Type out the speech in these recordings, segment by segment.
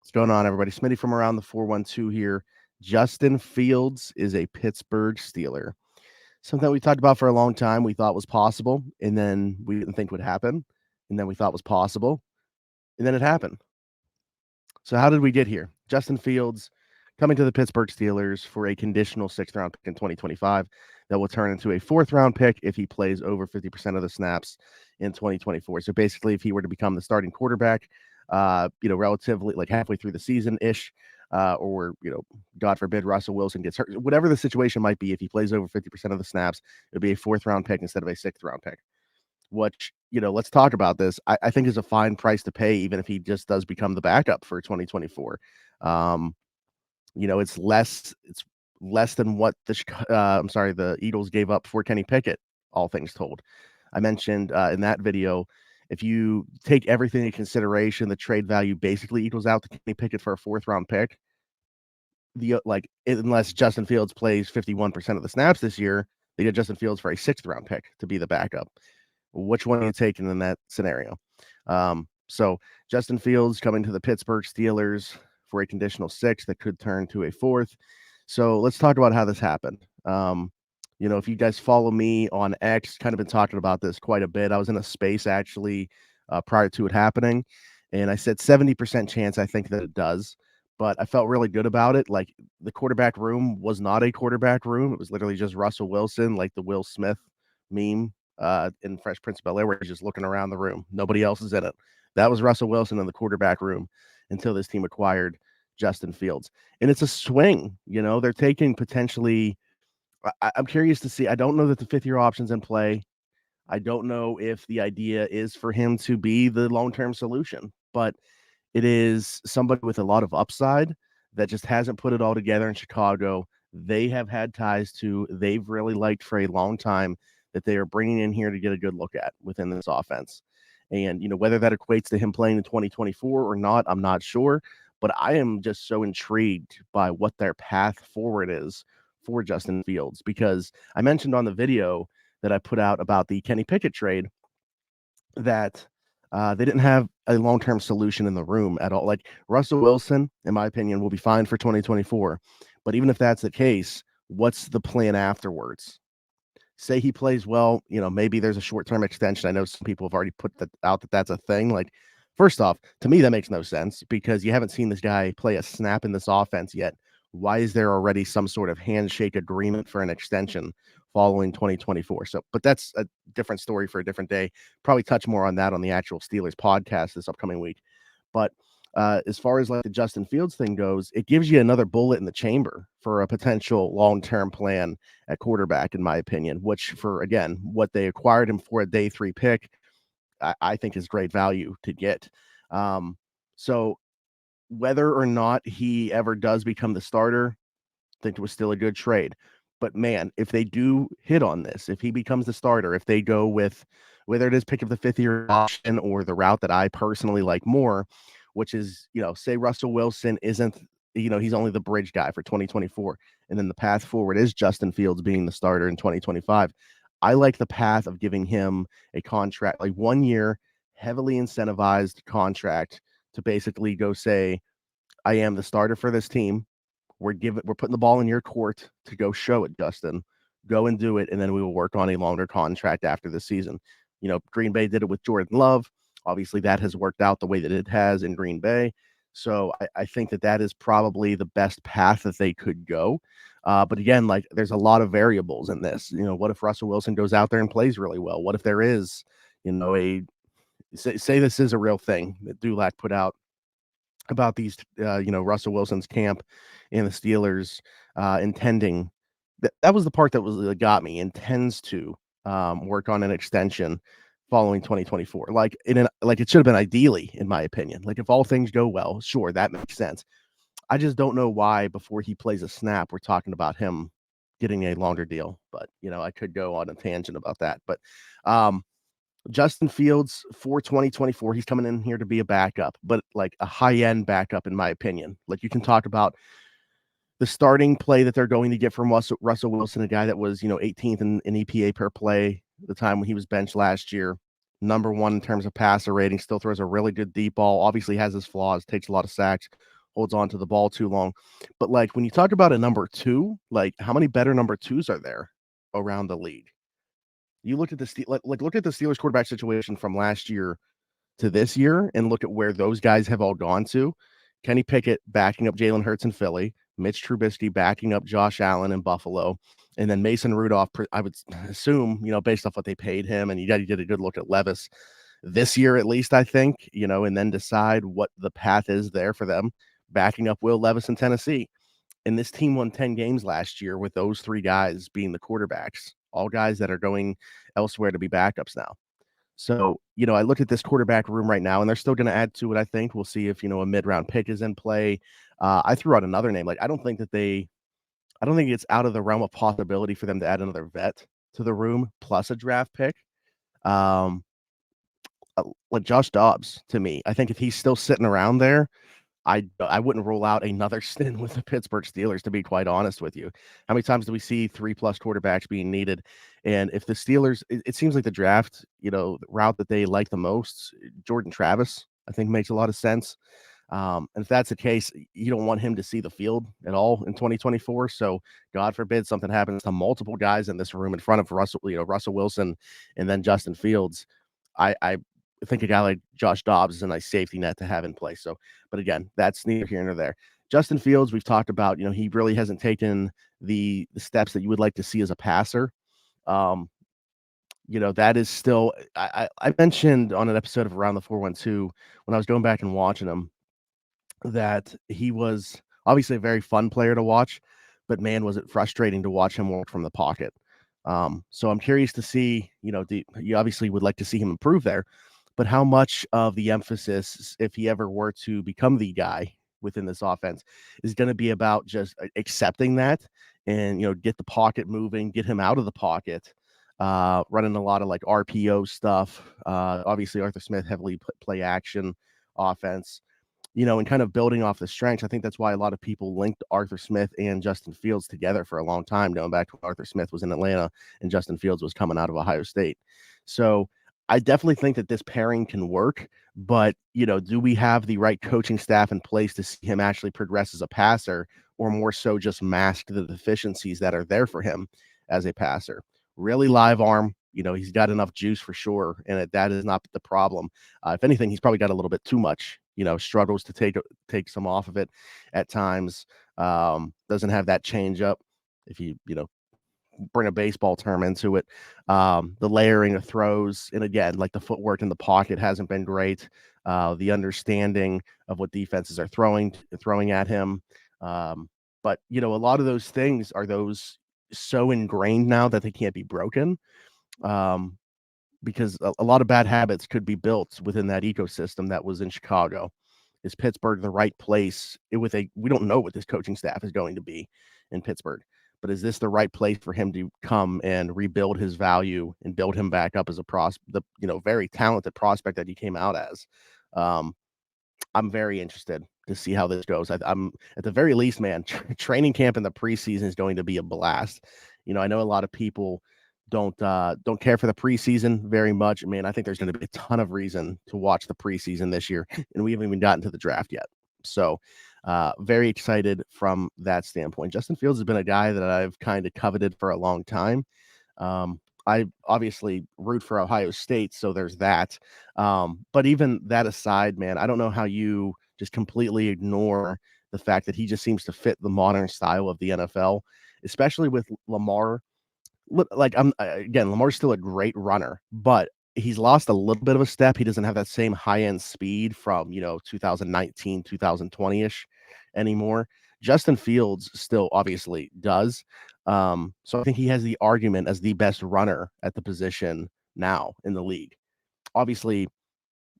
What's going on, everybody? Smitty from around the 412 here. Justin Fields is a Pittsburgh Steeler. Something we talked about for a long time, we thought was possible, and then we didn't think would happen, and then we thought was possible, and then it happened. So how did we get here? Justin Fields coming to the Pittsburgh Steelers for a conditional sixth-round pick in 2025 that will turn into a fourth-round pick if he plays over 50% of the snaps in 2024. So basically, if he were to become the starting quarterback, relatively like halfway through the season-ish, or, God forbid, Russell Wilson gets hurt, whatever the situation might be, if he plays over 50% of the snaps, it would be a fourth-round pick instead of a sixth-round pick. Which, let's talk about this. I think is a fine price to pay, even if he just does become the backup for 2024. It's less than what the Eagles gave up for Kenny Pickett, all things told. I mentioned in that video, if you take everything into consideration, the trade value basically equals out to Kenny Pickett for a fourth round pick. Unless Justin Fields plays 51% of the snaps this year, they get Justin Fields for a sixth round pick to be the backup. Which one are you taking in that scenario? So Justin Fields coming to the Pittsburgh Steelers for a conditional sixth that could turn to a fourth. So let's talk about how this happened. If you guys follow me on X, kind of been talking about this quite a bit. I was in a space actually prior to it happening, and I said 70% chance I think that it does. But I felt really good about it. Like, the quarterback room was not a quarterback room. It was literally just Russell Wilson, like the Will Smith meme in Fresh Prince of Bel-Air, where he's just looking around the room. Nobody else is in it. That was Russell Wilson in the quarterback room until this team acquired Justin Fields. And it's a swing. They're taking potentially I'm curious to see. I don't know that the fifth-year option's in play. I don't know if the idea is for him to be the long-term solution, but it is somebody with a lot of upside that just hasn't put it all together in Chicago. They have had ties to, they've really liked for a long time, that they are bringing in here to get a good look at within this offense. And, whether that equates to him playing in 2024 or not, I'm not sure. But I am just so intrigued by what their path forward is for Justin Fields, because I mentioned on the video that I put out about the Kenny Pickett trade that they didn't have a long-term solution in the room at all. Like, Russell Wilson, in my opinion, will be fine for 2024. But even if that's the case, what's the plan afterwards? Say he plays well, maybe there's a short-term extension. I know some people have already put that out, that that's a thing. Like, first off, to me, that makes no sense, because you haven't seen this guy play a snap in this offense yet. Why is there already some sort of handshake agreement for an extension following 2024? So, but that's a different story for a different day. Probably touch more on that on the actual Steelers podcast this upcoming week. But as far as like the Justin Fields thing goes, it gives you another bullet in the chamber for a potential long-term plan at quarterback, in my opinion, which, for, again, what they acquired him for, a day 3 pick, I think is great value to get. So whether or not he ever does become the starter, I think it was still a good trade. But man, if they do hit on this, if he becomes the starter, if they go with whether it is pick of the fifth-year option or the route that I personally like more, which is, say Russell Wilson isn't, he's only the bridge guy for 2024, and then the path forward is Justin Fields being the starter in 2025. I like the path of giving him a contract, like 1 year, heavily incentivized contract, to basically go say, I am the starter for this team. We're putting the ball in your court to go show it, Justin. Go and do it, and then we will work on a longer contract after the season. Green Bay did it with Jordan Love. Obviously, that has worked out the way that it has in Green Bay. So I think that is probably the best path that they could go. But again, like, there's a lot of variables in this. What if Russell Wilson goes out there and plays really well? What if there is, say this is a real thing that Dulac put out about these, Russell Wilson's camp and the Steelers intending that was the part that got me, intends to work on an extension following 2024. Like, it should have been ideally, in my opinion. Like, if all things go well, sure, that makes sense. I just don't know why before he plays a snap, we're talking about him getting a longer deal. But, I could go on a tangent about that. But Justin Fields for 2024, he's coming in here to be a backup, but like a high-end backup, in my opinion. Like, you can talk about the starting play that they're going to get from Russell Wilson, a guy that was, 18th in EPA per play the time when he was benched last year. Number 1 in terms of passer rating, still throws a really good deep ball, obviously has his flaws, takes a lot of sacks, holds on to the ball too long. But like when you talk about a number two, like how many better number twos are there around the league? You look at the look at the Steelers quarterback situation from last year to this year and look at where those guys have all gone to. Kenny Pickett backing up Jalen Hurts in Philly, Mitch Trubisky backing up Josh Allen in Buffalo, and then Mason Rudolph, I would assume, based off what they paid him, and you got to get a good look at Levis this year at least, I think, and then decide what the path is there for them, backing up Will Levis in Tennessee. And this team won 10 games last year with those three guys being the quarterbacks, all guys that are going elsewhere to be backups now. So, I look at this quarterback room right now, and they're still going to add to it, I think. We'll see if, a mid-round pick is in play. I threw out another name. Like, I don't think it's out of the realm of possibility for them to add another vet to the room plus a draft pick. Like Josh Dobbs, to me. I think if he's still sitting around there, I wouldn't rule out another stint with the Pittsburgh Steelers, to be quite honest with you. How many times do we see 3+ quarterbacks being needed? And if the Steelers, it seems like the draft, route that they like the most, Jordan Travis, I think makes a lot of sense. And if that's the case, you don't want him to see the field at all in 2024. So God forbid something happens to multiple guys in this room in front of Russell Wilson and then Justin Fields. I think a guy like Josh Dobbs is a nice safety net to have in place. So, but again, that's neither here nor there. Justin Fields, we've talked about, he really hasn't taken the steps that you would like to see as a passer. That is still, I mentioned on an episode of Around the 412 when I was going back and watching him that he was obviously a very fun player to watch, but man, was it frustrating to watch him work from the pocket. So I'm curious to see, you obviously would like to see him improve there, but how much of the emphasis, if he ever were to become the guy within this offense, is going to be about just accepting that and, get the pocket moving, get him out of the pocket, running a lot of like RPO stuff. Obviously, Arthur Smith heavily play action offense, and kind of building off the strengths. I think that's why a lot of people linked Arthur Smith and Justin Fields together for a long time, going back to when Arthur Smith was in Atlanta and Justin Fields was coming out of Ohio State. So I definitely think that this pairing can work, but, do we have the right coaching staff in place to see him actually progress as a passer, or more so just mask the deficiencies that are there for him as a passer? Really live arm. He's got enough juice for sure, and that is not the problem. If anything, he's probably got a little bit too much. Struggles to take some off of it at times. Doesn't have that change up. If you bring a baseball term into it, the layering of throws, and again, like the footwork in the pocket hasn't been great. The understanding of what defenses are throwing at him. But a lot of those things are those so ingrained now that they can't be broken. Because a lot of bad habits could be built within that ecosystem that was in Chicago. Is Pittsburgh the right place? We don't know what this coaching staff is going to be in Pittsburgh, but is this the right place for him to come and rebuild his value and build him back up as the very talented prospect that he came out as? I'm very interested to see how this goes. I'm at the very least, man, training camp in the preseason is going to be a blast. I know a lot of people don't care for the preseason very much. Man, I think there's going to be a ton of reason to watch the preseason this year, and we haven't even gotten to the draft yet. So very excited from that standpoint. Justin Fields has been a guy that I've kind of coveted for a long time. I obviously root for Ohio State, so there's that. But even that aside, man, I don't know how you just completely ignore the fact that he just seems to fit the modern style of the NFL, especially with Lamar. Like Lamar's still a great runner, but he's lost a little bit of a step. He doesn't have that same high-end speed from 2019, 2020-ish anymore. Justin Fields still obviously does. So I think he has the argument as the best runner at the position now in the league. Obviously,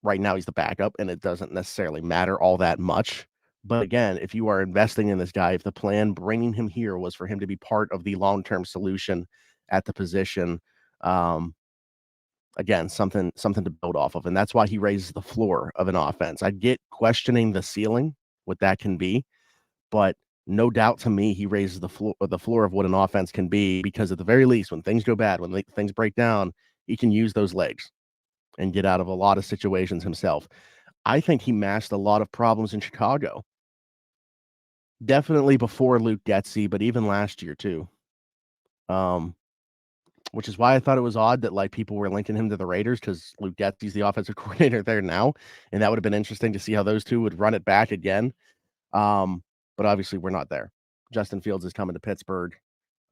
right now he's the backup, and it doesn't necessarily matter all that much. But again, if you are investing in this guy, if the plan bringing him here was for him to be part of the long-term solution at the position, again, something to build off of. And that's why he raises the floor of an offense. I get questioning the ceiling, what that can be, but no doubt to me, he raises the floor of what an offense can be, because at the very least, when things go bad, when things break down, he can use those legs and get out of a lot of situations himself. I think he masked a lot of problems in Chicago. definitely before Luke Getsy, but even last year too. Which is why I thought it was odd that like people were linking him to the Raiders because Luke Getsy's the offensive coordinator there now, and that would have been interesting to see how those two would run it back again. But obviously we're not there. Justin Fields is coming to Pittsburgh.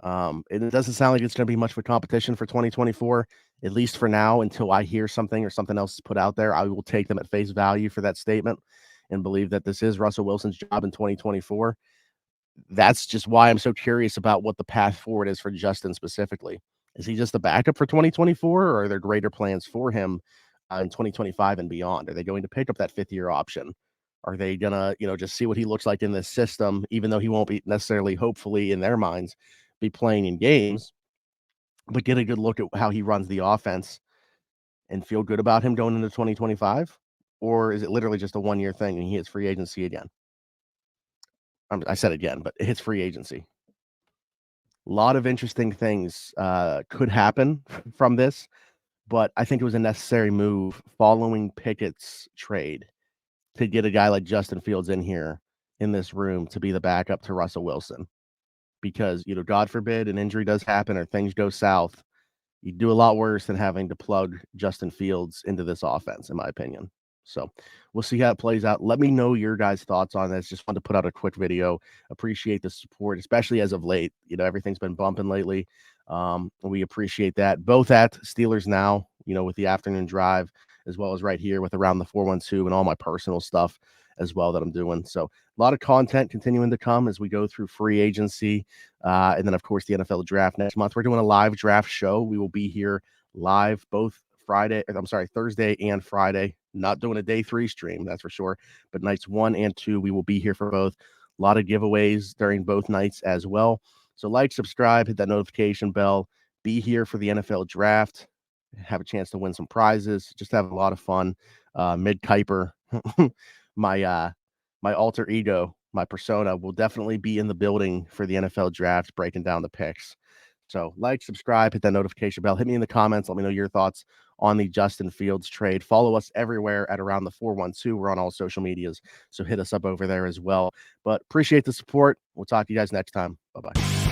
And it doesn't sound like it's going to be much of a competition for 2024, at least for now, until I hear something or something else is put out there. I will take them at face value for that statement and believe that this is Russell Wilson's job in 2024. That's just why I'm so curious about what the path forward is for Justin specifically. Is he just a backup for 2024, or are there greater plans for him in 2025 and beyond? Are they going to pick up that fifth-year option? Are they gonna, just see what he looks like in this system, even though he won't be necessarily, hopefully, in their minds, be playing in games, but get a good look at how he runs the offense and feel good about him going into 2025? Or is it literally just a one-year thing and he hits free agency again? I said again, but it hits free agency. A lot of interesting things could happen from this, but I think it was a necessary move following Pickett's trade to get a guy like Justin Fields in here in this room to be the backup to Russell Wilson. Because, God forbid an injury does happen or things go south, you do a lot worse than having to plug Justin Fields into this offense, in my opinion. So we'll see how it plays out. Let me know your guys' thoughts on this. Just wanted to put out a quick video. Appreciate the support, especially as of late. Everything's been bumping lately. We appreciate that. Both at Steelers Now, with the afternoon drive, as well as right here with Around the 412 and all my personal stuff as well that I'm doing. So a lot of content continuing to come as we go through free agency. And then, of course, the NFL draft next month. We're doing a live draft show. We will be here live both Thursday and Friday. Not doing a day 3 stream, that's for sure. But nights 1 and 2, we will be here for both. A lot of giveaways during both nights as well. So like, subscribe, hit that notification bell. Be here for the NFL draft. Have a chance to win some prizes. Just have a lot of fun. Mid Kuiper, my alter ego, my persona, will definitely be in the building for the NFL draft, breaking down the picks. So like, subscribe, hit that notification bell, hit me in the comments. Let me know your thoughts on the Justin Fields trade. Follow us everywhere at Around the 412. We're on all social medias, so hit us up over there as well. But appreciate the support. We'll talk to you guys next time. Bye-bye.